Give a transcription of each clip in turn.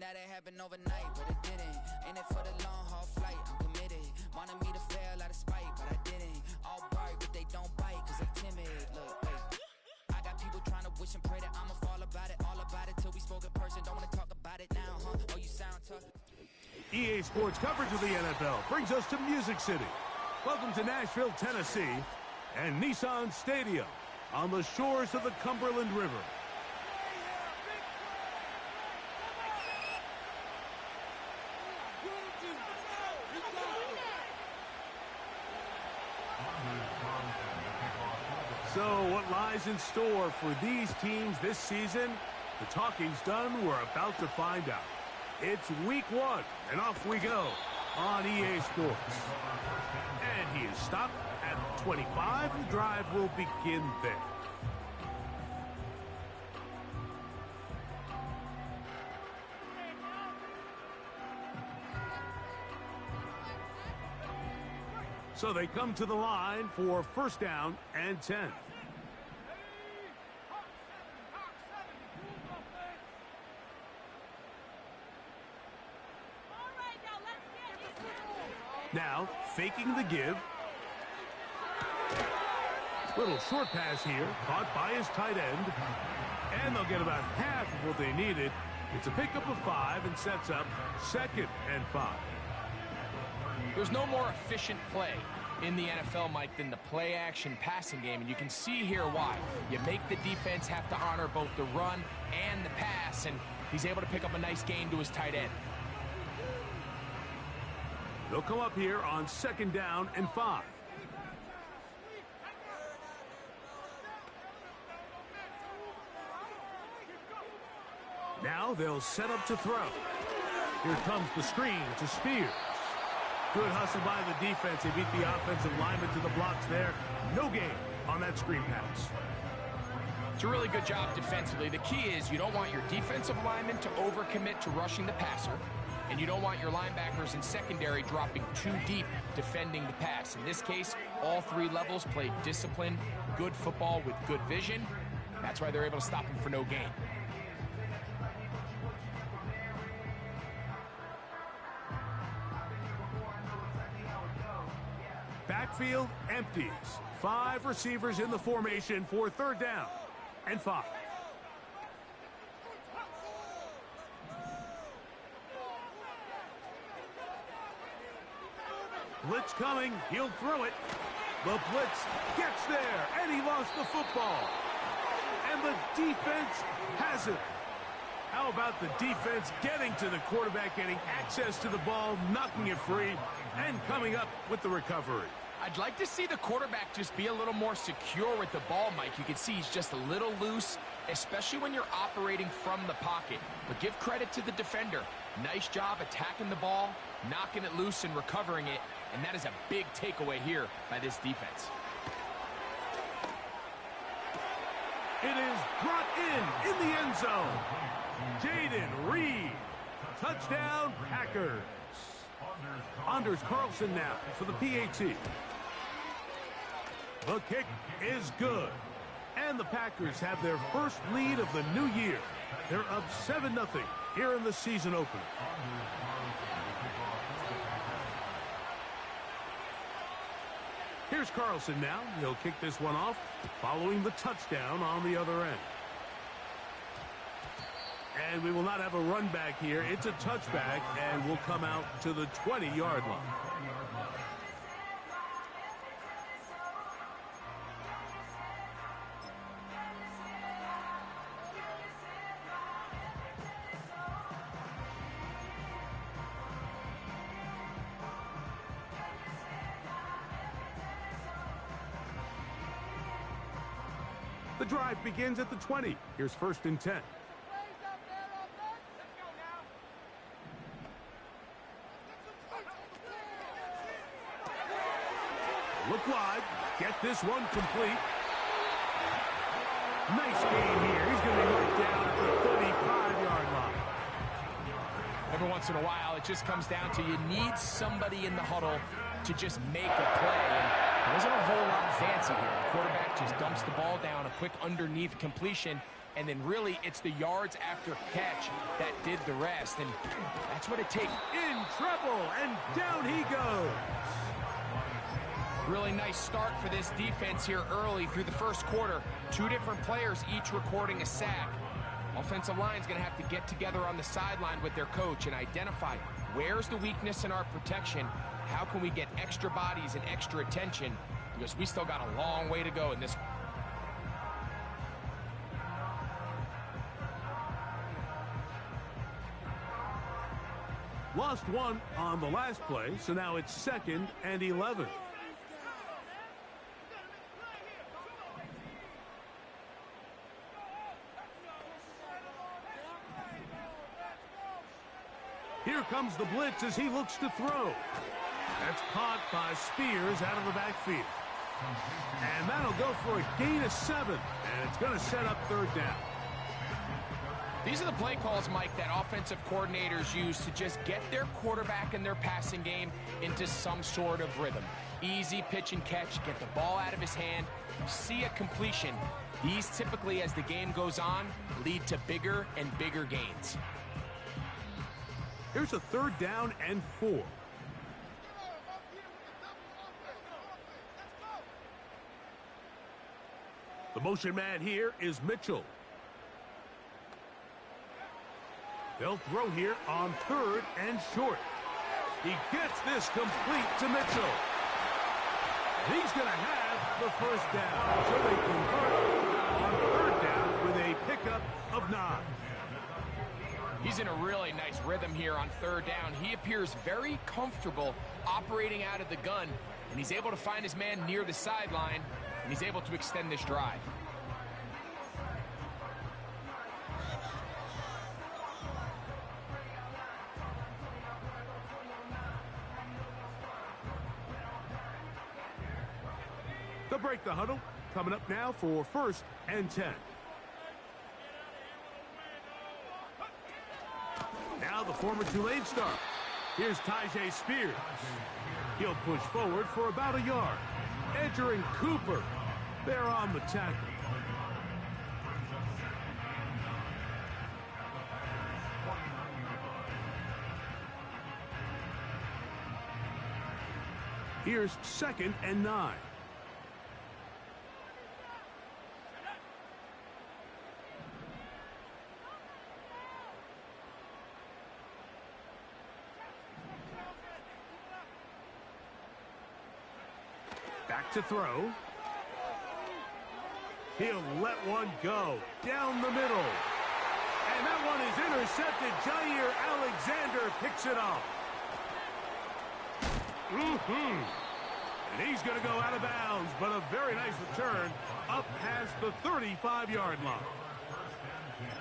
that it happened overnight, but it didn't. In it for the long haul flight, I'm committed. Wanted me to fail out of spite, but I didn't. All bark, but they don't bite, cause they timid. Look, wait. I got people trying to wish and pray that I'ma fall about it. All about it till we spoke in person. Don't wanna talk about it now, huh? Oh, you sound tough. EA Sports coverage of the NFL brings us to Music City. Welcome to Nashville, Tennessee, and Nissan Stadium on the shores of the Cumberland River. So what lies in store for these teams this season? The talking's done. We're about to find out. It's week 1, and off we go on EA Sports. And he is stopped at 25. The drive will begin there. So they come to the line for first down and 10. Now, faking the give. Little short pass here, caught by his tight end. And they'll get about half of what they needed. It's a pickup of 5 and sets up 2nd and 5. There's no more efficient play in the NFL, Mike, than the play-action passing game, and you can see here why. You make the defense have to honor both the run and the pass, and he's able to pick up a nice gain to his tight end. They'll come up here on 2nd down and 5. Now they'll set up to throw. Here comes the screen to Spears. Good hustle by the defense. They beat the offensive lineman to the blocks there. No gain on that screen pass. It's a really good job defensively. The key is you don't want your defensive lineman to overcommit to rushing the passer, and you don't want your linebackers in secondary dropping too deep defending the pass. In this case, all 3 levels played disciplined, good football with good vision. That's why they're able to stop him for no gain. Backfield empties. 5 receivers in the formation for 3rd down and 5. Blitz coming. He'll throw it. The blitz gets there, and he lost the football. And the defense has it. How about the defense getting to the quarterback, getting access to the ball, knocking it free, and coming up with the recovery? I'd like to see the quarterback just be a little more secure with the ball, Mike. You can see he's just a little loose, especially when you're operating from the pocket. But give credit to the defender. Nice job attacking the ball, knocking it loose and recovering it. And that is a big takeaway here by this defense. It is brought in the end zone. Jaden Reed. Touchdown, Packers. Anders Carlson now for the PAT. The kick is good. And the Packers have their first lead of the new year. They're up 7-0 here in the season opener. Here's Carlson now. He'll kick this one off following the touchdown on the other end. And we will not have a run back here. It's a touchback, and we'll come out to the 20-yard line. The drive begins at the 20. Here's 1st and 10. Look wide. Get this one complete. Nice game here. He's going to be right down at the 35-yard line. Every once in a while, it just comes down to you need somebody in the huddle to just make a play. And there wasn't a whole lot fancy here. The quarterback just dumps the ball down, a quick underneath completion. and then really it's the yards after catch that did the rest, and that's what it takes. In trouble, and down he goes. Really nice start for this defense here early through the first quarter. Two different players each recording a sack. Offensive line's going to have to get together on the sideline with their coach and identify where's the weakness in our protection, how can we get extra bodies and extra attention, because we still got a long way to go in this. Lost one on the last play, so now it's 2nd and 11. Here comes the blitz as he looks to throw. That's caught by Spears out of the backfield. And that'll go for a gain of 7, and it's going to set up 3rd down. These are the play calls, Mike, that offensive coordinators use to just get their quarterback and their passing game into some sort of rhythm. Easy pitch and catch, get the ball out of his hand, see a completion. These typically, as the game goes on, lead to bigger and bigger gains. Here's a 3rd down and 4. The motion man here is Mitchell. They'll throw here on 3rd and short. He gets this complete to Mitchell. And he's going to have the 1st down. So they convert on 3rd down with a pickup of 9. He's in a really nice rhythm here on 3rd down. He appears very comfortable operating out of the gun, and he's able to find his man near the sideline, and he's able to extend this drive. They'll break the huddle. Coming up now for 1st and 10. Now the former Tulane star. Here's Tyjae Spears. He'll push forward for about a yard. Edger and Cooper, they're on the tackle. Here's 2nd and 9. Back to throw. He'll let one go down the middle. And that one is intercepted. Jair Alexander picks it off. And he's going to go out of bounds, but a very nice return up past the 35-yard line.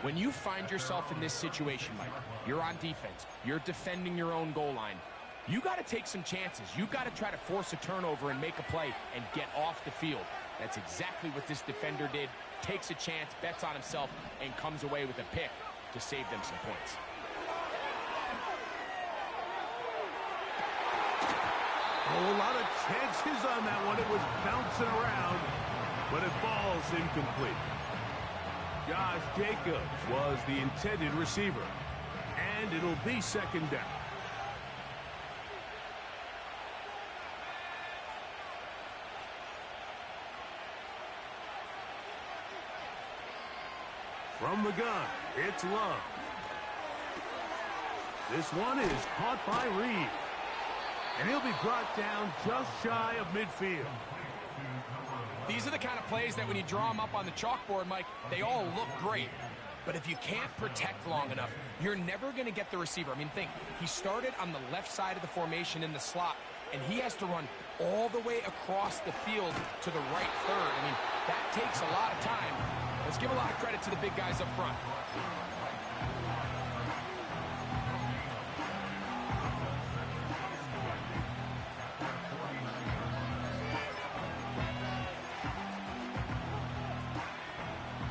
When you find yourself in this situation, Mike, you're on defense, you're defending your own goal line, you got to take some chances. You got to try to force a turnover and make a play and get off the field. That's exactly what this defender did. Takes a chance, bets on himself, and comes away with a pick to save them some points. Oh, a lot of chances on that one. It was bouncing around, but it falls incomplete. Josh Jacobs was the intended receiver, and it'll be 2nd down. From the gun, it's Love. This one is caught by Reed. And he'll be brought down just shy of midfield. These are the kind of plays that when you draw them up on the chalkboard, Mike, they all look great. But if you can't protect long enough, you're never going to get the receiver. I mean, think, he started on the left side of the formation in the slot, and he has to run all the way across the field to the right third. I mean, that takes a lot of time. Let's give a lot of credit to the big guys up front.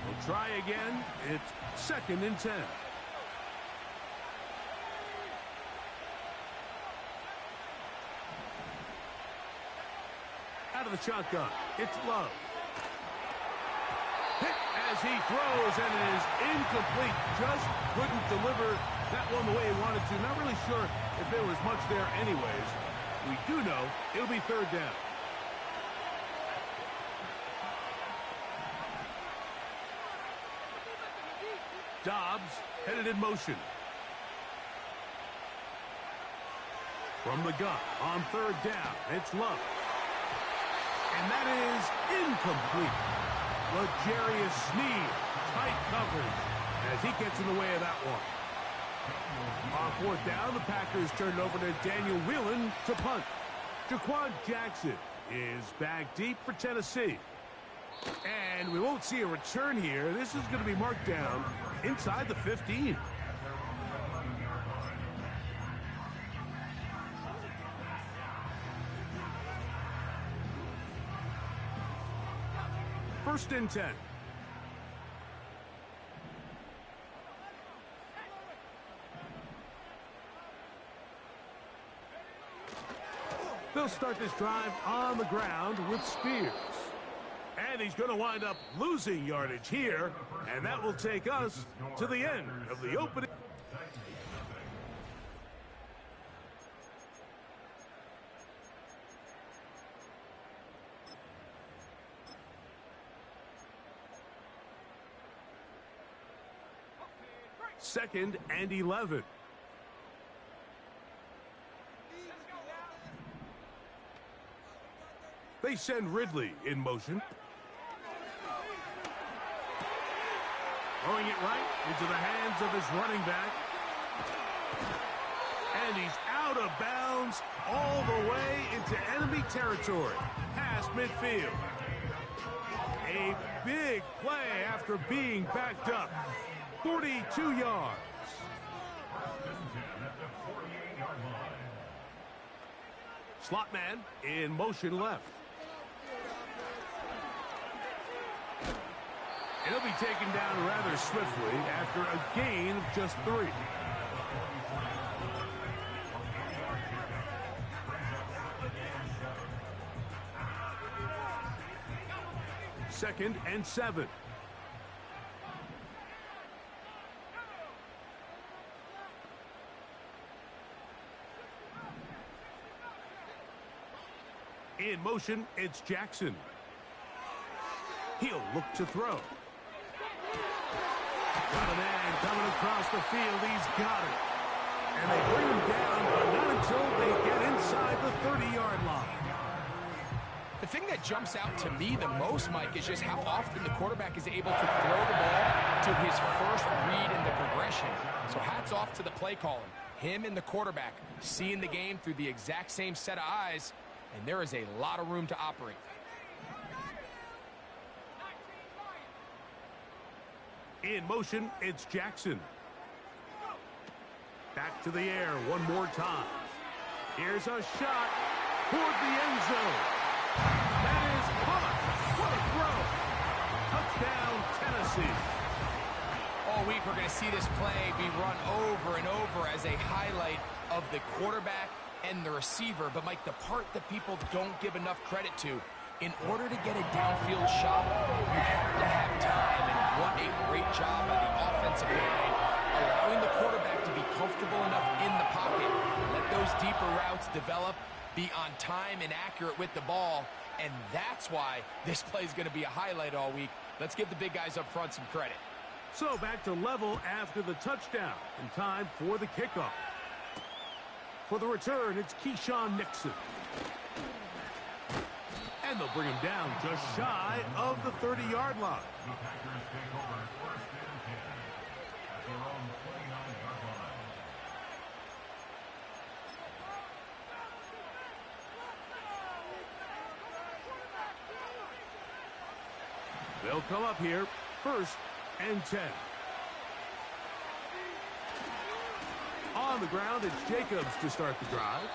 We'll try again. It's 2nd and 10. Out of the shotgun, it's Love. Hit as he throws, and it is incomplete. Just couldn't deliver that one the way he wanted to. Not really sure if there was much there anyways. We do know it'll be third down. Dobbs headed in motion. From the gun on third down, it's Love. And that is incomplete. L'Jarius Sneed, tight coverage as he gets in the way of that one. On fourth down, the Packers turn it over to Daniel Whelan to punt. Jaquan Jackson is back deep for Tennessee. And we won't see a return here. This is going to be marked down inside the 15. First and 10. They'll start this drive on the ground with Spears. And he's going to wind up losing yardage here, and that will take us to the end of the opening. Second and 11. They send Ridley in motion. Throwing it right into the hands of his running back. And he's out of bounds all the way into enemy territory, past midfield. A big play after being backed up. 42 yards. Slot man in motion left. It'll be taken down rather swiftly after a gain of just 3. Second and 7. In motion, it's Jackson. He'll look to throw. Got a man coming across the field. He's got it. And they bring him down, but not until they get inside the 30-yard line. The thing that jumps out to me the most, Mike, is just how often the quarterback is able to throw the ball to his first read in the progression. So hats off to the play calling. Him and the quarterback seeing the game through the exact same set of eyes, and there is a lot of room to operate. In motion, it's Jackson. Back to the air one more time. Here's a shot toward the end zone. That is caught. What a throw. Touchdown, Tennessee. All week we're going to see this play be run over and over as a highlight of the quarterback and the receiver. But, Mike, the part that people don't give enough credit to, in order to get a downfield shot, you have to have time. And what a great job by the offensive line, allowing the quarterback to be comfortable enough in the pocket, let those deeper routes develop, be on time and accurate with the ball, and that's why this play is going to be a highlight all week. Let's give the big guys up front some credit. So back to level after the touchdown, and time for the kickoff. For the return, it's Keyshawn Nixon. And they'll bring him down just shy of the 30-yard line. They'll come up here, first and 10. On the ground, it's Jacobs to start the drive.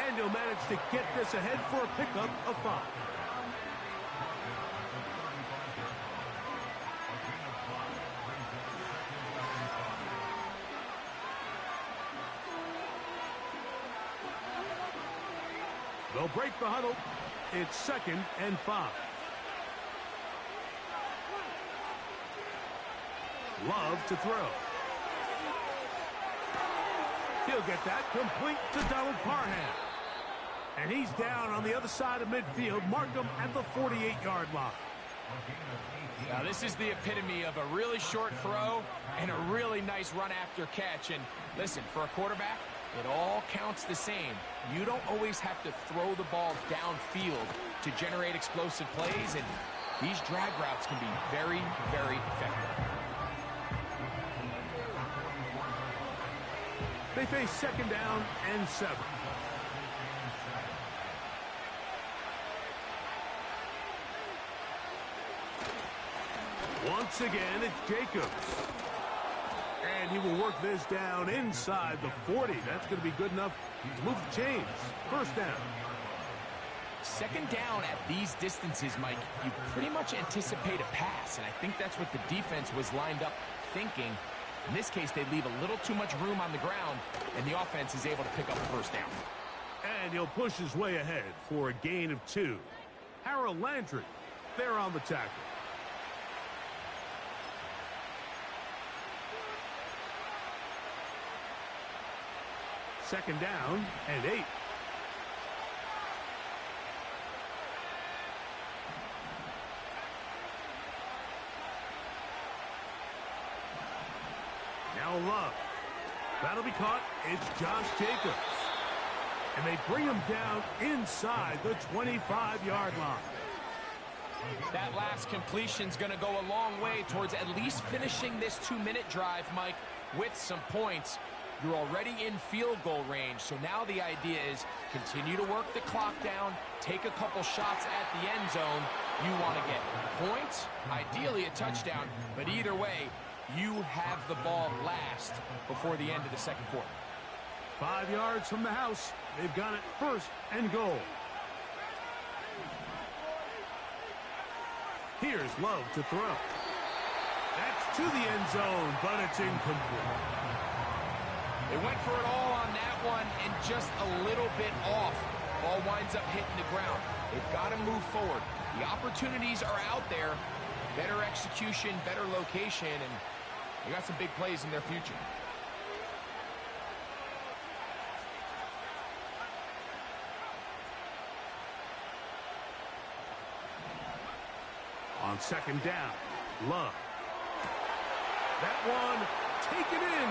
And he'll manage to get this ahead for a pickup of 5. They'll break the huddle. It's second and 5. Love to throw. He'll get that complete to Donald Parham. And he's down on the other side of midfield. Mark him at the 48-yard line. Now, this is the epitome of a really short throw and a really nice run after catch. And listen, for a quarterback, it all counts the same. You don't always have to throw the ball downfield to generate explosive plays, and these drag routes can be very, very effective. They face 2nd down and 7. Once again, it's Jacobs. And he will work this down inside the 40. That's going to be good enough to move the chains. 1st down. 2nd down at these distances, Mike, you pretty much anticipate a pass, and I think that's what the defense was lined up thinking. In this case, they leave a little too much room on the ground, and the offense is able to pick up the 1st down. And he'll push his way ahead for a gain of 2. Harold Landry, there on the tackle. Second down and 8. Now Love. That'll be caught. It's Josh Jacobs. And they bring him down inside the 25-yard line. That last completion's going to go a long way towards at least finishing this 2-minute drive, Mike, with some points. You're already in field goal range, so now the idea is continue to work the clock down, take a couple shots at the end zone. You want to get points, ideally a touchdown, but either way, you have the ball last before the end of the 2nd quarter. 5 yards from the house. They've got it 1st and goal. Here's Love to throw. That's to the end zone, but it's incomplete. They went for it all on that one and just a little bit off. Ball winds up hitting the ground. They've got to move forward. The opportunities are out there. Better execution, better location, and they got some big plays in their future. On 2nd down, Love. That one taken in.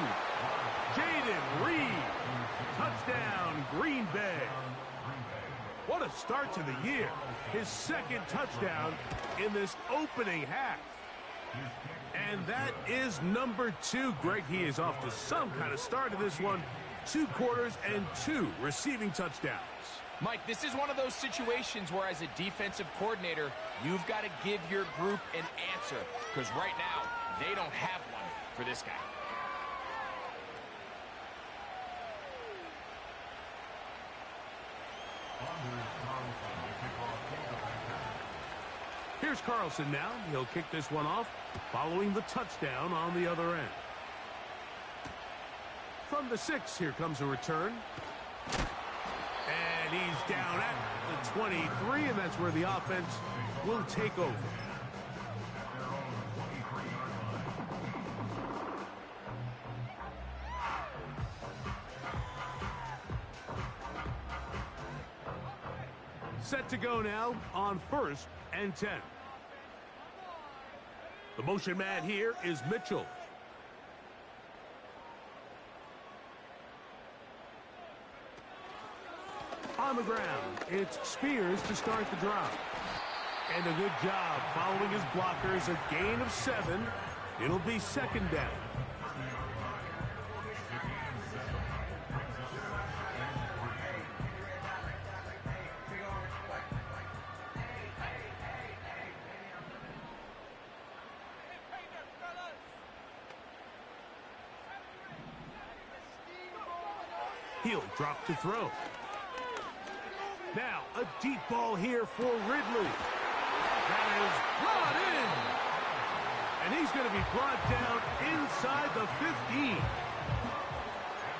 Jaden Reed. Touchdown, Green Bay. What a start to the year. His 2nd touchdown in this opening half. And that is number 2. Greg, he is off to some kind of start in this one. 2 quarters and 2 receiving touchdowns. Mike, this is one of those situations where as a defensive coordinator, you've got to give your group an answer. Because right now, they don't have one for this guy. Here's Carlson now. He'll kick this one off following the touchdown on the other end. From the 6, here comes a return. And he's down at the 23, and that's where the offense will take over. Set to go now on 1st and 10. The motion man here is Mitchell. On the ground, it's Spears to start the drive. And a good job following his blockers, a gain of 7. It'll be 2nd down. He'll drop to throw. Now, a deep ball here for Ridley. That is brought in. And he's going to be brought down inside the 15.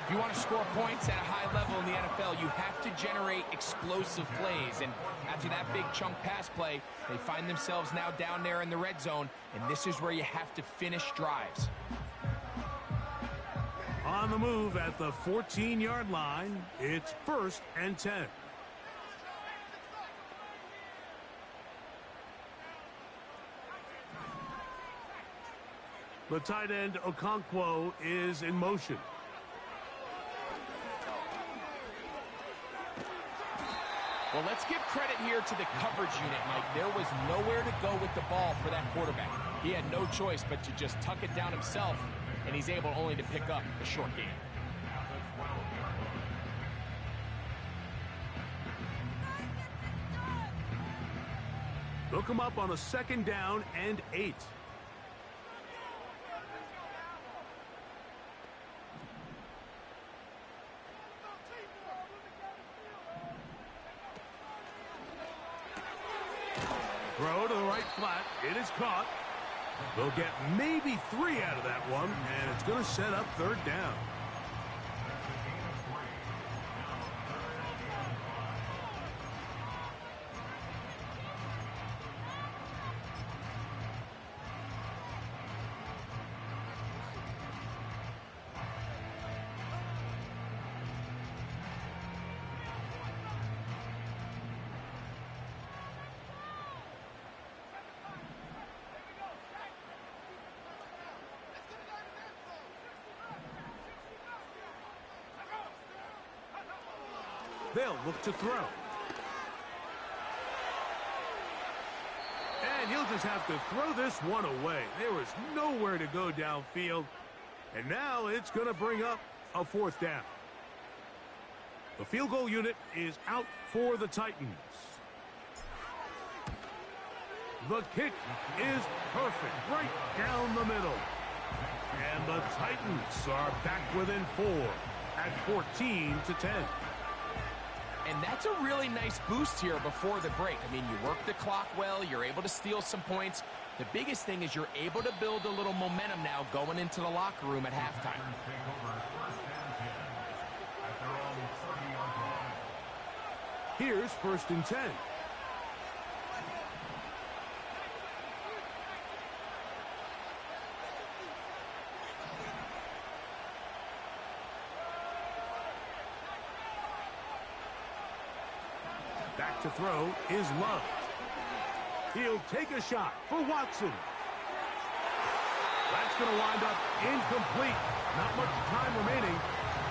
If you want to score points at a high level in the NFL, you have to generate explosive plays. And after that big chunk pass play, they find themselves now down there in the red zone, and this is where you have to finish drives. On the move at the 14-yard line, it's 1st and 10. The tight end, Okonkwo, is in motion. Well, let's give credit here to the coverage unit, Mike. There was nowhere to go with the ball for that quarterback. He had no choice but to just tuck it down himself, and he's able only to pick up a short gain. Look him up on a 2nd down and 8. Throw to the right flat. It is caught. They'll get maybe 3 out of that one, and it's going to set up 3rd down. They'll look to throw. And he'll just have to throw this one away. There was nowhere to go downfield. And now it's going to bring up a 4th down. The field goal unit is out for the Titans. The kick is perfect, right down the middle. And the Titans are back within 4 at 14-10. And that's a really nice boost here before the break. I mean, you work the clock well, you're able to steal some points. The biggest thing is you're able to build a little momentum now going into the locker room at halftime. Here's 1st and 10. Back to throw is Love. He'll take a shot for Watson. That's going to wind up incomplete. Not much time remaining.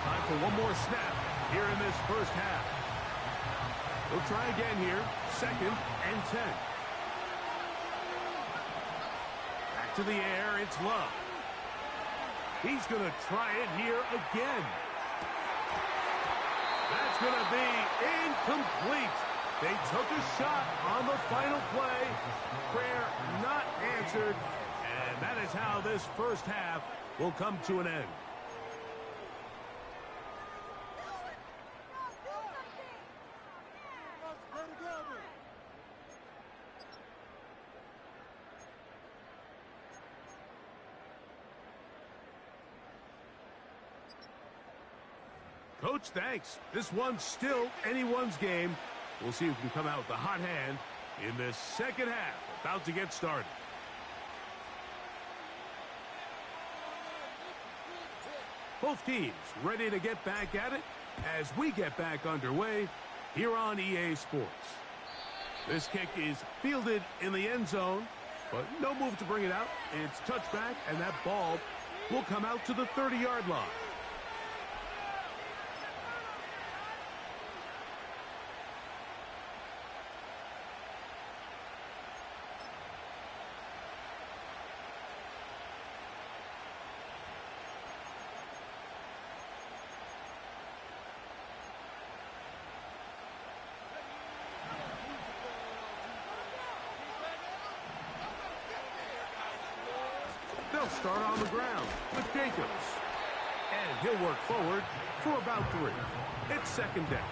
Time for one more snap here in this 1st half. We'll try again here. 2nd and 10. Back to the air. It's Love. He's going to try it here again. That's going to be incomplete. They took a shot on the final play. Prayer not answered. And that is how this 1st half will come to an end. Coach, thanks. This one's still anyone's game. We'll see who can come out with the hot hand in this 2nd half. About to get started. Both teams ready to get back at it as we get back underway here on EA Sports. This kick is fielded in the end zone, but no move to bring it out. It's touchback, and that ball will come out to the 30-yard line. They'll start on the ground with Jacobs. And he'll work forward for about 3. It's 2nd down.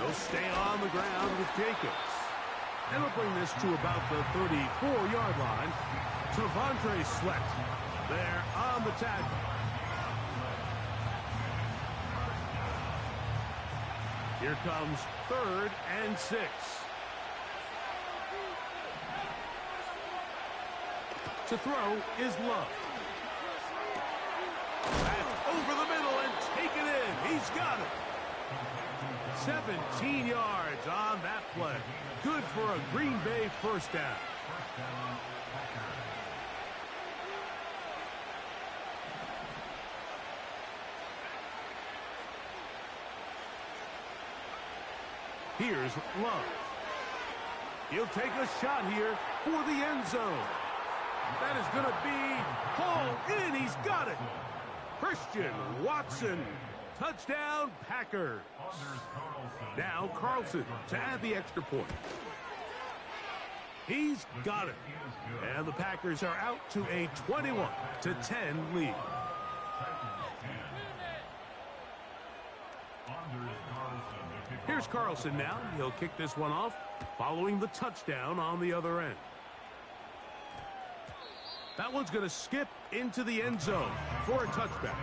He'll stay on the ground with Jacobs. And he'll bring this to about the 34-yard line. Tavondre Sweat there on the tackle. Here comes 3rd and 6. To throw is Love. That's over the middle and taken in. He's got it. 17 yards on that play. Good for a Green Bay first down. Here's Love. He'll take a shot here for the end zone. That is going to be pulled in. He's got it. Christian Watson. Touchdown, Packers. Now Carlson to add the extra point. He's got it. And the Packers are out to a 21-10 lead. Here's Carlson now. He'll kick this one off following the touchdown on the other end. That one's going to skip into the end zone for a touchback.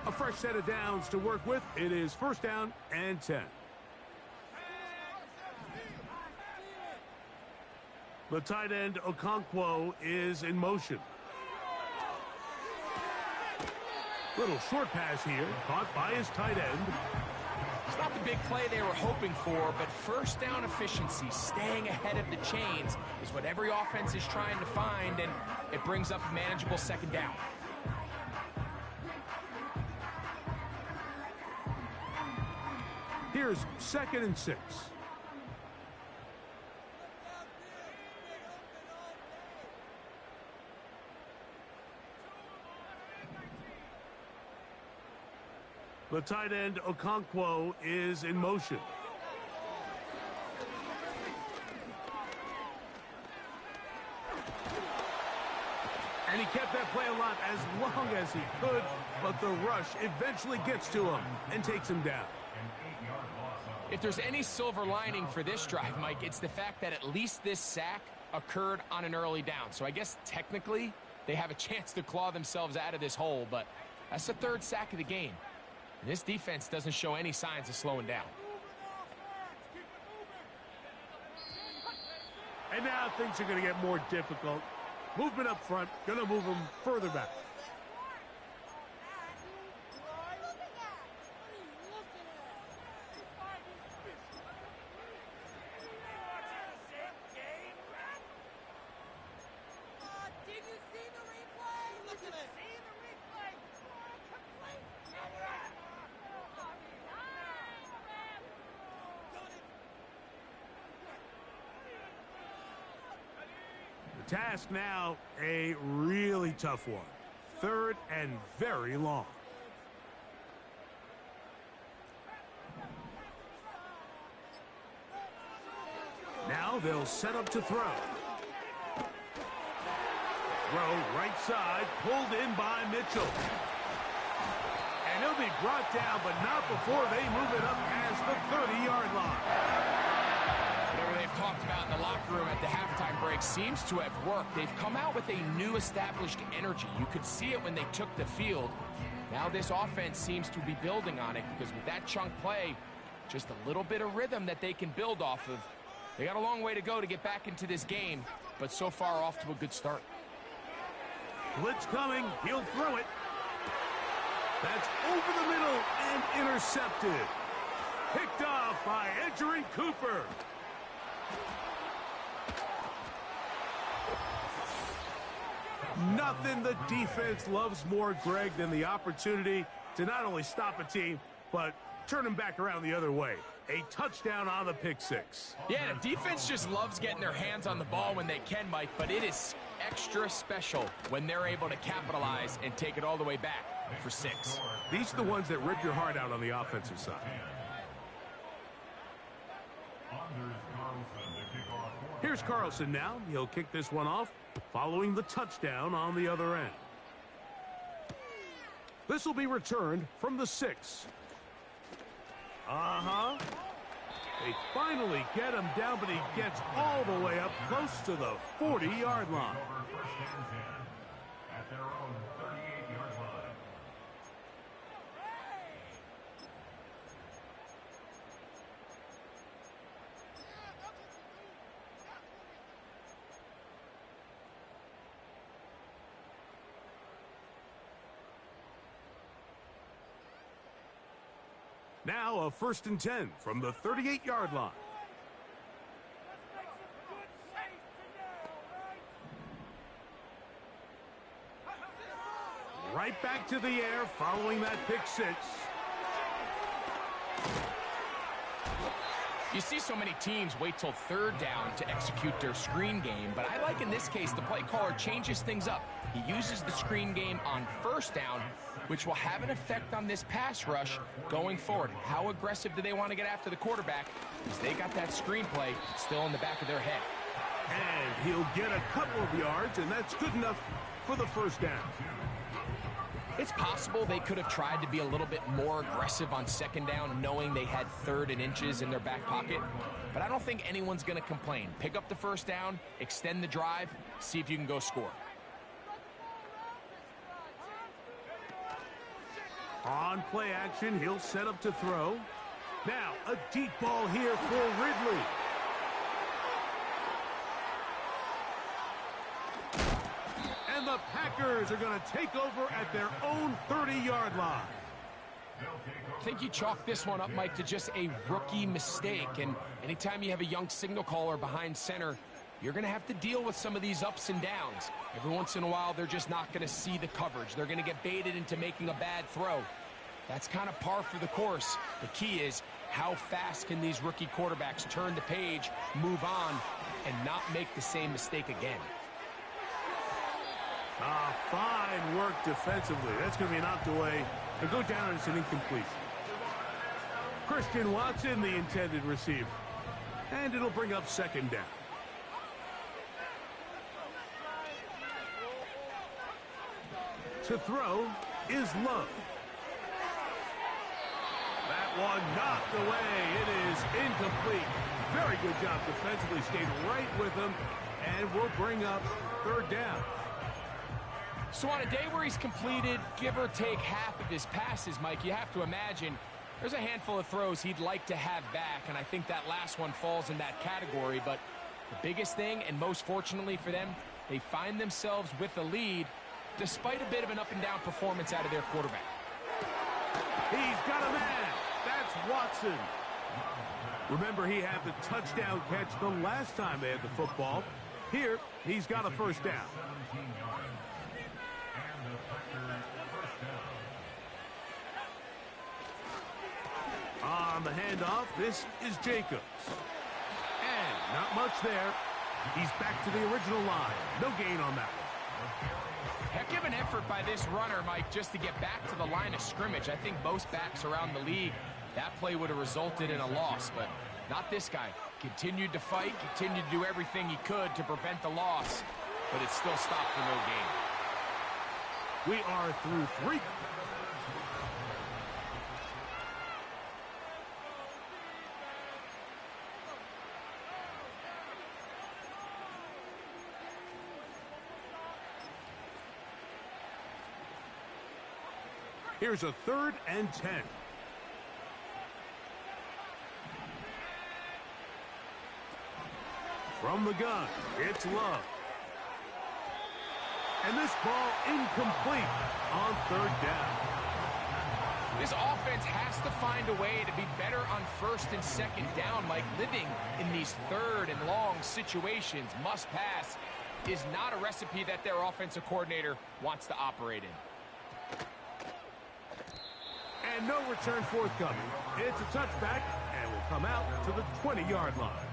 A fresh set of downs to work with. It is 1st down and 10. The tight end, Okonkwo, is in motion. Little short pass here, caught by his tight end. It's not the big play they were hoping for, but first down efficiency, staying ahead of the chains, is what every offense is trying to find, and it brings up a manageable 2nd down. Here's 2nd and 6. The tight end, Okonkwo, is in motion. And he kept that play alive as long as he could, but the rush eventually gets to him and takes him down. If there's any silver lining for this drive, Mike, it's the fact that at least this sack occurred on an early down. So I guess technically they have a chance to claw themselves out of this hole, but that's the 3rd sack of the game. And this defense doesn't show any signs of slowing down. And now things are going to get more difficult. Movement up front, going to move them further back. Task now, a really tough one. 3rd and very long. Now they'll set up to throw. Throw right side, pulled in by Mitchell. And he'll be brought down, but not before they move it up past the 30-yard line. Whatever they've talked about in the locker room at the halftime break seems to have worked. They've come out with a new established energy. You could see it when they took the field. Now this offense seems to be building on it because with that chunk play, just a little bit of rhythm that they can build off of. They got a long way to go to get back into this game, but so far off to a good start. Blitz coming. He'll throw it. That's over the middle and intercepted. Picked off by Edgerrin Cooper. Nothing the defense loves more, Greg, than the opportunity to not only stop a team, but turn them back around the other way. A touchdown on the pick 6. Yeah, the defense just loves getting their hands on the ball when they can, Mike, but it is extra special when they're able to capitalize and take it all the way back for 6. These are the ones that rip your heart out on the offensive side. Here's Carlson now. He'll kick this one off, following the touchdown on the other end. This will be returned from the 6. They finally get him down, but he gets all the way up close to the 40-yard line. At their own 38-yard line. Now a 1st and 10 from the 38-yard line. Right back to the air following that pick 6. You see so many teams wait till 3rd down to execute their screen game, but I like in this case the play caller changes things up. He uses the screen game on 1st down, which will have an effect on this pass rush going forward. How aggressive do they want to get after the quarterback? Because they got that screen play still in the back of their head. And he'll get a couple of yards, and that's good enough for the 1st down. It's possible they could have tried to be a little bit more aggressive on 2nd down, knowing they had 3rd and inches in their back pocket. But I don't think anyone's going to complain. Pick up the 1st down, extend the drive, see if you can go score. On play action, he'll set up to throw. Now, a deep ball here for Ridley. And the Packers are going to take over at their own 30-yard line. I think you chalk this one up, Mike, to just a rookie mistake. And anytime you have a young signal caller behind center, you're going to have to deal with some of these ups and downs. Every once in a while, they're just not going to see the coverage. They're going to get baited into making a bad throw. That's kind of par for the course. The key is how fast can these rookie quarterbacks turn the page, move on, and not make the same mistake again. Fine work defensively. That's going to be knocked away and go down as an incompletion. Christian Watson, the intended receiver. And it'll bring up 2nd down. To throw is Love. That one knocked away. It is incomplete. Very good job defensively. Stayed right with him and will bring up 3rd down. So on a day where he's completed, give or take half of his passes, Mike, you have to imagine there's a handful of throws he'd like to have back, and I think that last one falls in that category. But the biggest thing, and most fortunately for them, they find themselves with a lead despite a bit of an up-and-down performance out of their quarterback. He's got a man. That's Watson. Remember, he had the touchdown catch the last time they had the football. Here, he's got a 1st down. On the handoff, this is Jacobs. And not much there. He's back to the original line. No gain on that one. Heck of an effort by this runner, Mike, just to get back to the line of scrimmage. I think most backs around the league, that play would have resulted in a loss, but not this guy. Continued to fight, continued to do everything he could to prevent the loss, but it still stopped for no gain. We are through 3. Here's a 3rd and 10. From the gun, it's Love. And this ball incomplete on 3rd down. This offense has to find a way to be better on 1st and 2nd down, Mike. Living in these 3rd and long situations, must pass, is not a recipe that their offensive coordinator wants to operate in. And no return forthcoming. It's a touchback and will come out to the 20-yard line.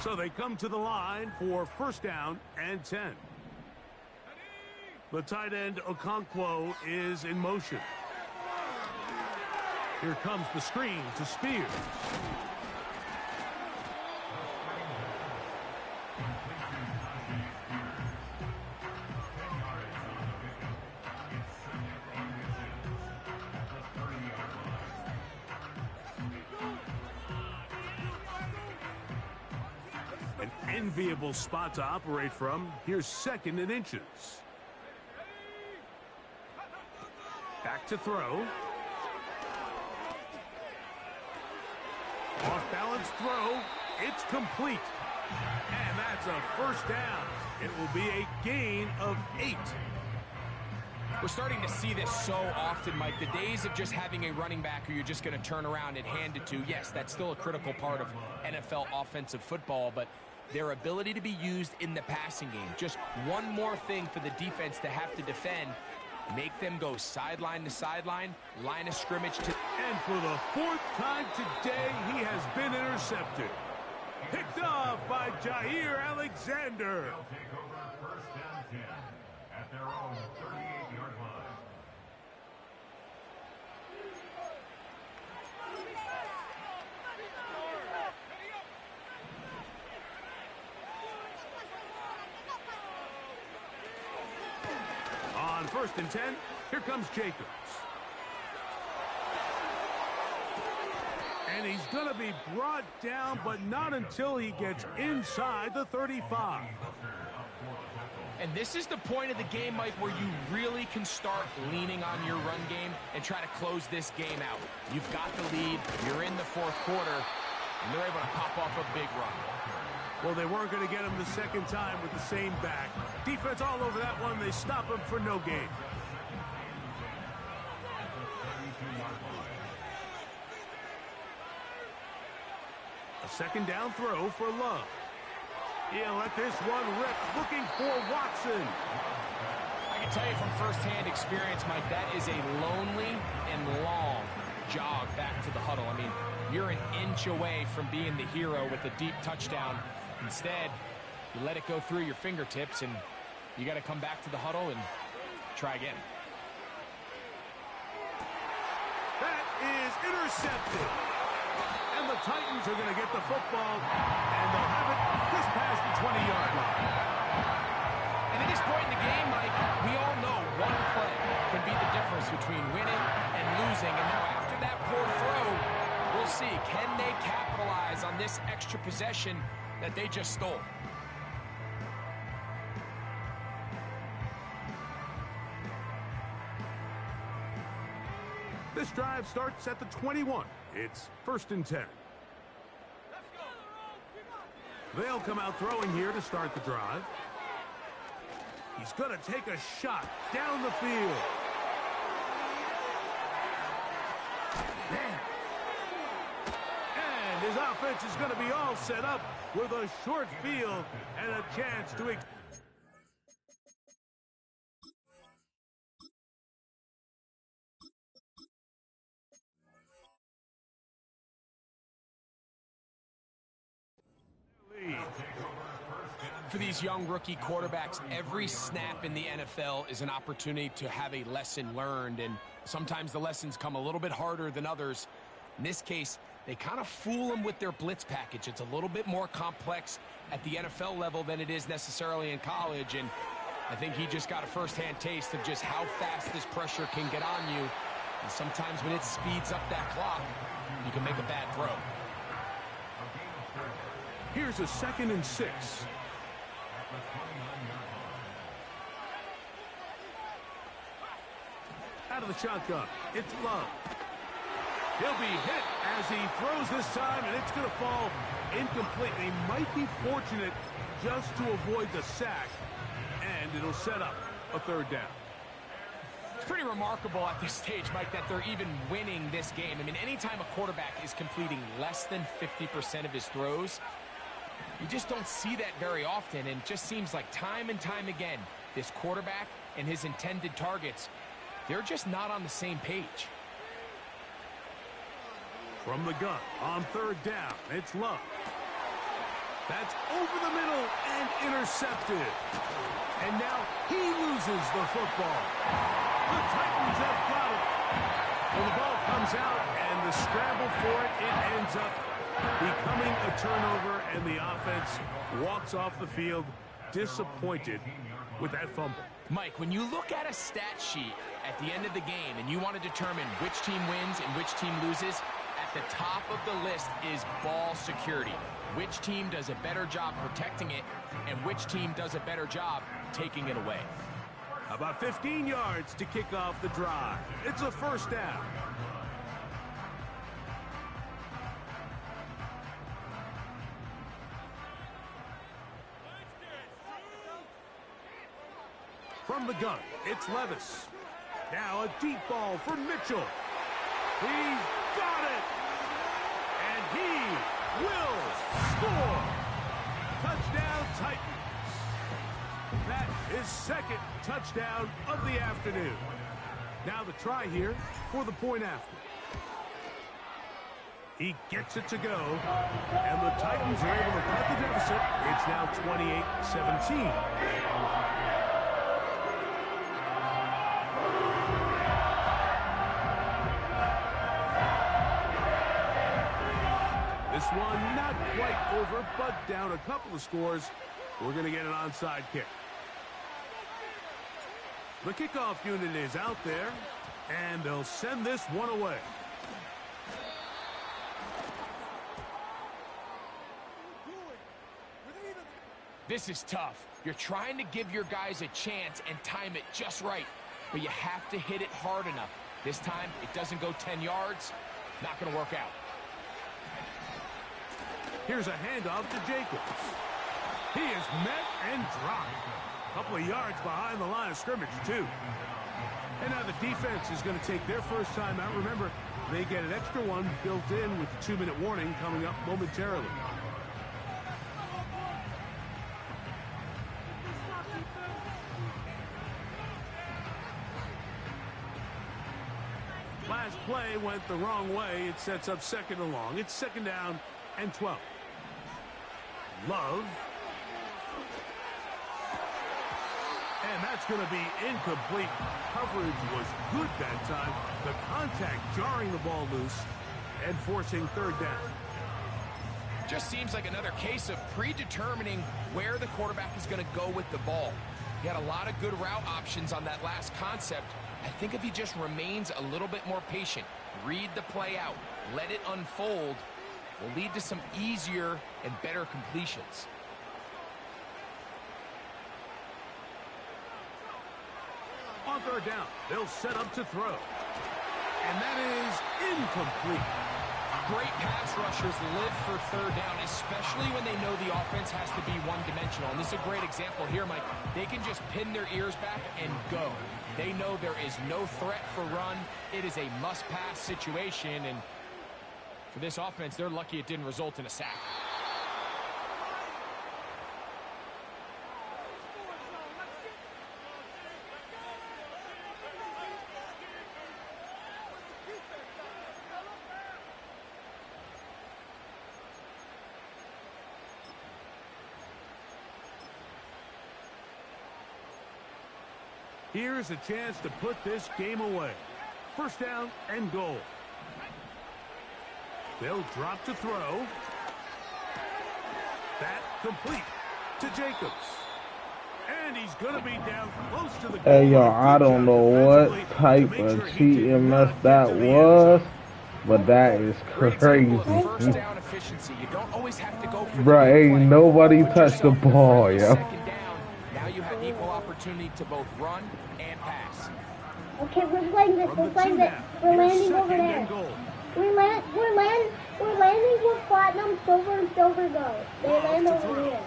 So they come to the line for first down and 10. The tight end Okonkwo is in motion. Here comes the screen to Spears. An enviable spot to operate from. Here's 2nd and inches. Back to throw. Off-balance throw. It's complete. And that's a first down. It will be a gain of 8. We're starting to see this so often, Mike. The days of just having a running back who you're just going to turn around and hand it to, yes, that's still a critical part of NFL offensive football, but their ability to be used in the passing game. Just one more thing for the defense to have to defend. Make them go sideline to sideline, line of scrimmage to... And for the 4th time today, he has been intercepted. Picked off by Jair Alexander. They'll take over first down 10 at their own 38-yard line. On 1st and 10, here comes Jacobs. And he's going to be brought down, but not until he gets inside the 35. And this is the point of the game, Mike, where you really can start leaning on your run game and try to close this game out. You've got the lead, you're in the 4th quarter, and they're able to pop off a big run. Well, they weren't going to get him the 2nd time with the same back. Defense all over that one. They stop him for no gain. A 2nd down throw for Love. He'll let this one rip, looking for Watson. I can tell you from firsthand experience, Mike, that is a lonely and long jog back to the huddle. I mean, you're an inch away from being the hero with a deep touchdown. Instead, you let it go through your fingertips, and you got to come back to the huddle and try again. That is intercepted. And the Titans are going to get the football, and they'll have it just past the 20-yard line. And at this point in the game, Mike, we all know one play can be the difference between winning and losing. And now after that poor throw, we'll see, can they capitalize on this extra possession that they just stole? This drive starts at the 21. It's 1st and 10. They'll come out throwing here to start the drive. He's going to take a shot down the field. Man. And his offense is going to be all set up with a short field and a chance to... For these young rookie quarterbacks, every snap in the NFL is an opportunity to have a lesson learned, and sometimes the lessons come a little bit harder than others. In this case, they kind of fool them with their blitz package. It's a little bit more complex at the NFL level than it is necessarily in college, and I think he just got a first-hand taste of just how fast this pressure can get on you, and sometimes when it speeds up that clock, you can make a bad throw. Here's a 2nd and 6. Out of the shotgun, it's Love. He'll be hit as he throws this time, and it's going to fall incomplete. They might be fortunate just to avoid the sack, and it'll set up a 3rd down. It's pretty remarkable at this stage, Mike, that they're even winning this game. I mean, anytime a quarterback is completing less than 50% of his throws, you just don't see that very often, and it just seems like time and time again, this quarterback and his intended targets, they're just not on the same page. From the gun on 3rd down, it's Love. That's over the middle and intercepted. And now he loses the football. The Titans have got it. Well, the ball comes out, and the scramble for it, it ends up becoming a turnover, and the offense walks off the field disappointed with that fumble. Mike, when you look at a stat sheet at the end of the game and you want to determine which team wins and which team loses, at the top of the list is ball security. Which team does a better job protecting it, and which team does a better job taking it away. About 15 yards to kick off the drive. It's a first down. From the gun, it's Levis. Now a deep ball for Mitchell. He's got it. And he will score. Touchdown, Titans. That is second touchdown of the afternoon. Now the try here for the point after. He gets it to go. And the Titans are able to cut the deficit. It's now 28-17. This one not quite over, but down a couple of scores. We're going to get an onside kick. The kickoff unit is out there, and they'll send this one away. This is tough. You're trying to give your guys a chance and time it just right, but you have to hit it hard enough. This time, it doesn't go 10 yards. Not going to work out. Here's a handoff to Jacobs. He is met and dropped. A couple of yards behind the line of scrimmage, too. And now the defense is going to take their first time out. Remember, they get an extra one built in with the 2-minute warning coming up momentarily. Last play went the wrong way. It sets up second and long. It's second down and 12. Love. And that's going to be incomplete. Coverage was good that time. The contact jarring the ball loose and forcing third down. Just seems like another case of predetermining where the quarterback is going to go with the ball. He had a lot of good route options on that last concept. I think if he just remains a little bit more patient, read the play out, let it unfold, will lead to some easier and better completions. On third down, they'll set up to throw. And that is incomplete. Great pass rushers live for third down, especially when they know the offense has to be one-dimensional. And this is a great example here, Mike. They can just pin their ears back and go. They know there is no threat for run. It is a must-pass situation, and for this offense, they're lucky it didn't result in a sack. Here's a chance to put this game away. First down and goal. They'll drop to throw. That complete to Jacobs. And he's going to be down close to the goal. Hey, y'all, I don't know what type of cheating mess that was, but that is crazy. First down efficiency. You don't always have to go for Bruh, ain't nobody touched the ball, yo. Second down. Now you have equal opportunity to both run and pass. Okay, we're playing this. We're playing this. We're landing over there. We're landing where platinum, silver, and silver go. They land over here.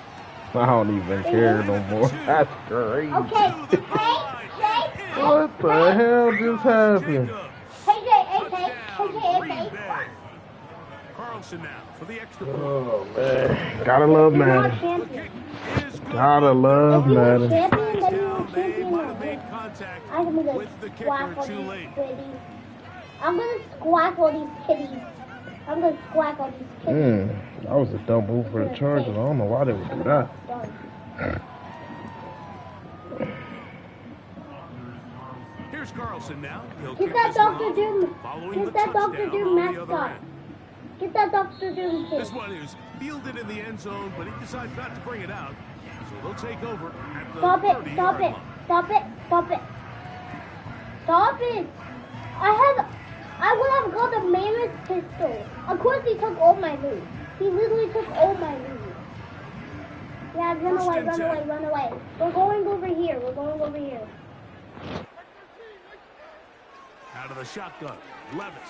I don't even care no more. That's crazy. Okay, hey, What the hell just happened? Hey, Carlson now for the extra point. Oh, man. Gotta love Madden. Gotta love Madden. They might have made contact with the kicker too late. I'm gonna squackle these kitties. I'm gonna squack on these kids. That was a dumb move for the Chargers. I don't know why they would do that. Here's Carlson now. He'll Get kick that this one Dr. off, Doom. following Get the that Dr. touchdown Doom on the other mascot. end. Get that Dr. Doom kid. This one is fielded in the end zone, but he decides not to bring it out. So they'll take over at the Stop it, 30-yard stop it, line. stop it, stop it. Stop it. I would have got a mammoth pistol. Of course he took all my loot. He literally took all my loot. Yeah, run away, run away, run away. We're going over here, we're going over here. Out of the shotgun, Levis.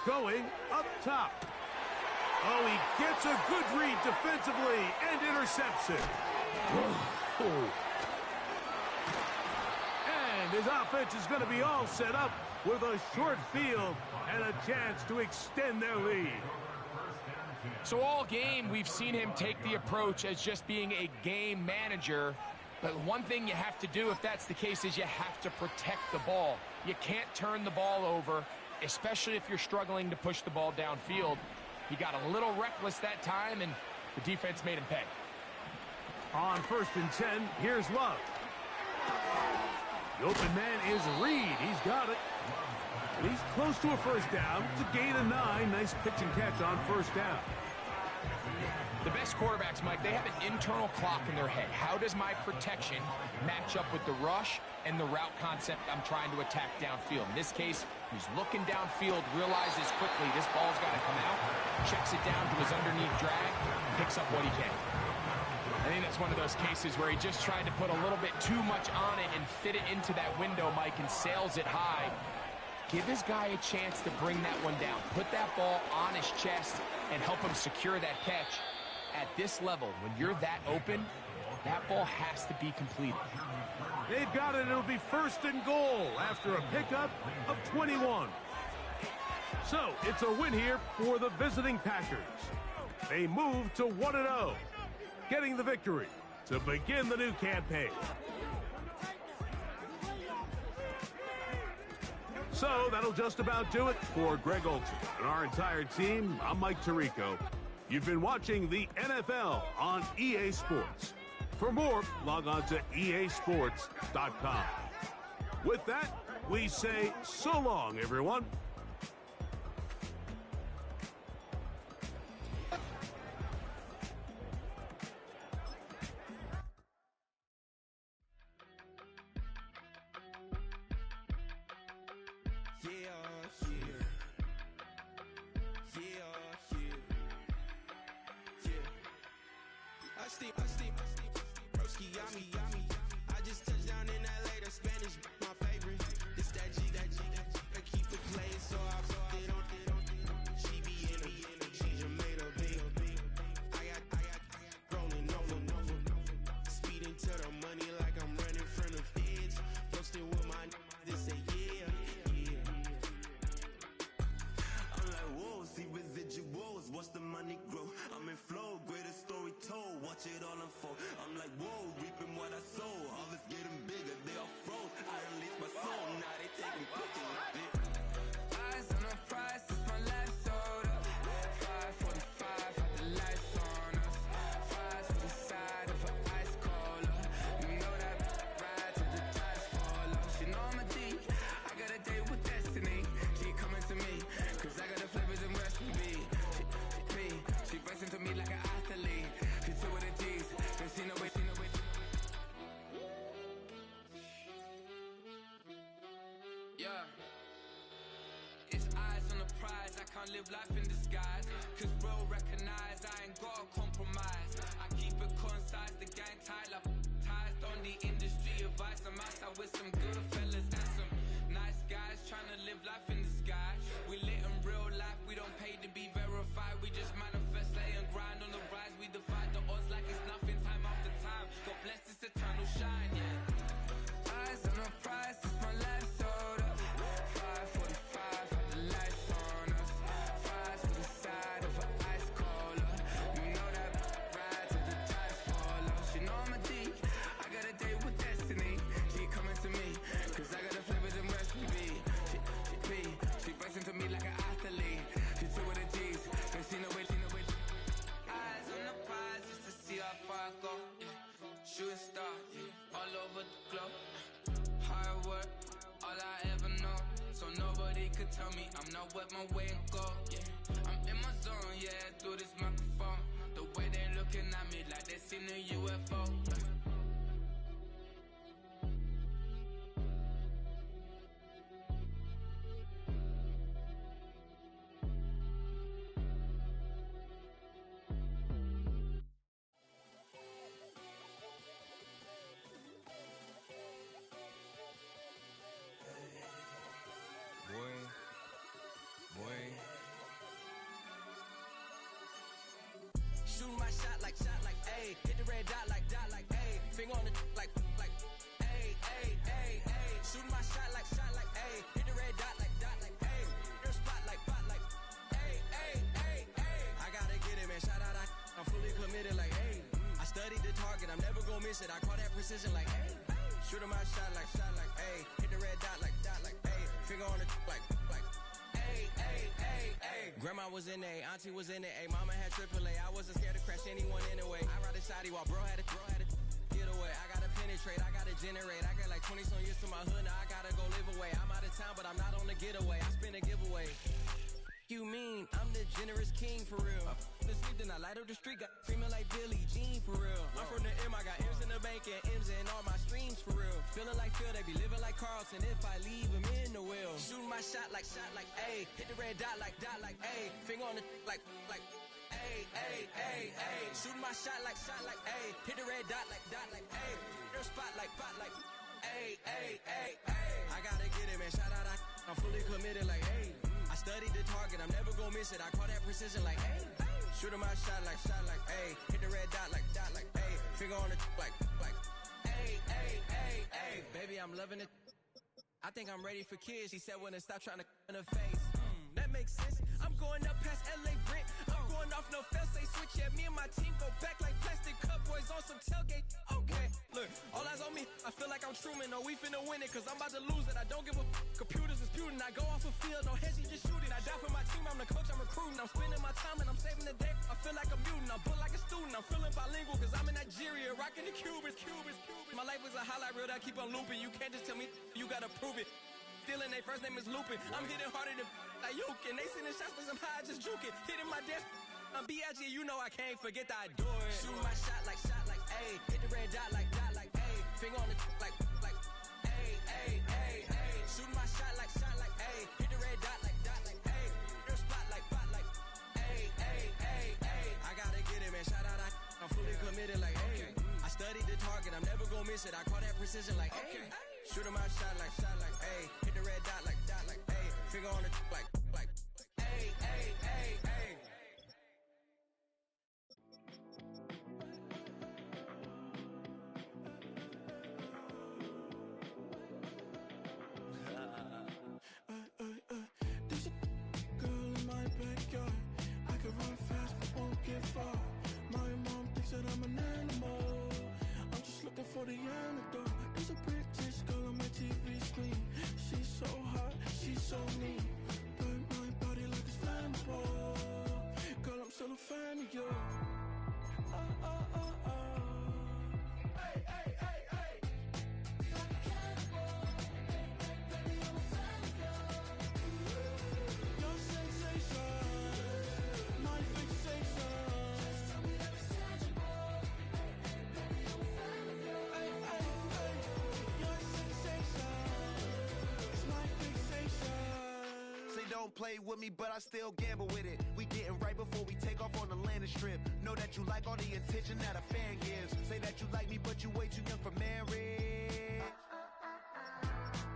Going up top. Oh, he gets a good read defensively and intercepts it. Oh. And his offense is going to be all set up with a short field and a chance to extend their lead. So all game, we've seen him take the approach as just being a game manager. But one thing you have to do if that's the case is you have to protect the ball. You can't turn the ball over, especially if you're struggling to push the ball downfield. He got a little reckless that time, and the defense made him pay. On 1st and 10, here's Love. The open man is Reed. He's got it. And he's close to a first down. It's a gain of 9. Nice pitch and catch on first down. The best quarterbacks, Mike, they have an internal clock in their head. How does my protection match up with the rush and the route concept I'm trying to attack downfield? In this case, he's looking downfield, realizes quickly this ball's got to come out, checks it down to his underneath drag, picks up what he can. I think that's one of those cases where he just tried to put a little bit too much on it and fit it into that window, Mike, and sails it high. Give his guy a chance to bring that one down. Put that ball on his chest and help him secure that catch. At this level, when you're that open, that ball has to be completed. They've got it. It'll be 1st and goal after a pickup of 21. So it's a win here for the visiting Packers. They move to 1-0, getting the victory to begin the new campaign. So that'll just about do it for Greg Olson and our entire team. I'm Mike Tirico. You've been watching the NFL on EA Sports. For more, log on to easports.com. With that, we say so long, everyone. I just touched down in LA, the Spanish, my favorite. This that G, I keep it playing, so I fucked it on. She be in a, she just made a big. I got rolling over. Speeding to the money like I'm running from the feds. Posting with my they say yeah. I'm like, whoa, see residuals, watch the money grow. I'm in flow, greatest story told, watch it all unfold. I'm like, whoa, reaping what I sow. Harvest getting bigger, they all froze. I release my soul, now they taking pictures. Eyes on the prize, it's my life sold up. 5:45, got the lights on us. Fries to the side of an ice cola. You know that ride till the tires fall off. She know I'm a D, I got a date with destiny. She coming to me, cause I got the flavors and recipe. She racing to me like an athlete. She two with the G's, and she know it. Yeah. It's eyes on the prize, I can't live life in disguise. Cause real recognize I ain't gotta compromise. I keep it concise, the gang tight like ties on the industry advice. I'm outside with some good fellas and some nice guys trying to live life in the sky. We lit in real life, we don't pay to be verified. We just manifest, lay and grind on the rise. We defy the odds like it's nothing, time after time. God bless this eternal shine, yeah. Eyes on the prize, it's my life sold up. 5:45, got the lights on us. Fries to the side of an ice cola. You know that ride till the tires fall off. She know I'm a D, I got a date with destiny. She coming to me, cause I got the flavors and recipe. She racing to me like an athlete. nobody could tell me I'm not what my way and go, yeah. I'm in my zone, yeah, through this microphone. The way they looking at me like they seen a UFO. Shooting my shot like, ayy. Hit the red dot like, ayy. Finger on the like, ayy, ayy, ayy, ayy. Shooting my shot like, ayy. Hit the red dot like, ayy. Your spot like, ayy, ayy, ayy, ayy. I gotta get it, man. Shout out, I'm fully committed like, ayy. I studied the target, I'm never gonna miss it. I call that precision like, ayy. Shooting my shot like, ayy. Hit the red dot like, ayy. Finger on the like, ayy, ayy, ayy, ayy. Grandma was in A, auntie was in it, ayy. Mama had AAA, I wasn't scared to crash anyone anyway. I ride a shotty while bro had a get away. I gotta penetrate, I gotta generate. I got like 20 some years to my hood, now I gotta go live away. I'm out of town, but I'm not on the getaway. I spin a giveaway. You mean I'm the generous king for real? The sleep, then I light up the street, got screaming like Billie Jean for real. I'm from the M, I got M's in the bank and M's in all my streams for real. Feeling like Phil, they be living like Carlson if I leave him in the wheel. Shooting my shot like, ayy. Hit the red dot like, ayy. Finger on the like, ayy, ayy, ayy, ayy. Shooting my shot like, ayy. Hit the red dot like, ayy. Your spot like, ayy, ayy, ayy, ayy. I gotta get it, man. Shout out, I'm fully committed like, ayy. I studied the target, I'm never gonna miss it. I call that precision like, ayy. Shooting my shot like, ayy. Hit the red dot like, ayy. Finger on the like, ayy, ayy, ayy, ayy. Baby, I'm loving it. I think I'm ready for kids. She said when to stop trying to in her face. That makes sense. I'm going up past LA Brent. I'm going off no fail, say switch. Yeah, me and my team go back like plastic cup boys on some tailgate. Okay, look, all eyes on me. I feel like I'm Truman. No, we finna win it, cause I'm about to lose it. I don't give a computers disputing. I go off a field, no heads, just shooting. I die for my team, I'm the coach, I'm recruiting. I'm spending my time and I'm saving the day. I feel like a mutant, I'm built like a student. I'm feeling bilingual, cause I'm in Nigeria, rocking the Cubans. My life is a highlight reel that I keep on looping. You can't just tell me, you gotta prove it. Stealing, they first name is Lupin. I'm hitting harder than like Yukin. They sending shots for some high, just juke it. Hitting my desk, I'm B.I.G. You know I can't forget that I do it. Shooting my shot like, ayy. Hit the red dot like, ayy. Finger on the like, ayy, ayy, ayy, ayy. Shooting my shot like, ayy. Hit the red dot like, ayy. Your spot like, ayy, ayy, ayy, ayy. I gotta get it, man. Shout out, I'm fully committed like, ayy. I studied the target, I'm never gonna miss it. I call that precision like, ayy. Shooting my shot like, ayy. Hit the red dot like, ayy. Finger on the like, ayy, ayy, ayy, ayy. There's a girl in my backyard. I can run fast but won't get far. My mom thinks that I'm an animal. I'm just looking for the antidote. There's a British girl on my TV screen. She's so hot, she's so mean. Burn my body like it's flammable. Girl, I'm still a fan of you. Hey, hey, hey, hey. Like a cannibal. Baby, I'm a fan of you. Your sensation, my fixation. Just tell me that it's tangible. Baby, I'm a fan of you. Hey, hey, hey. Your sensation is my fixation. Say don't play with me, but I still gamble with it. We getting right before we take off on the landing strip. Know that you like all the attention that a fan gives. Say that you like me, but you way too young for marriage.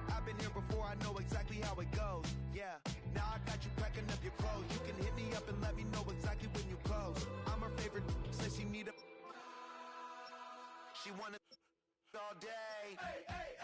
I've been here before, I know exactly how it goes. Yeah, now I got you packing up your clothes. You can hit me up and let me know exactly when you close. I'm her favorite, says she need a. She wanna all day. Hey, hey,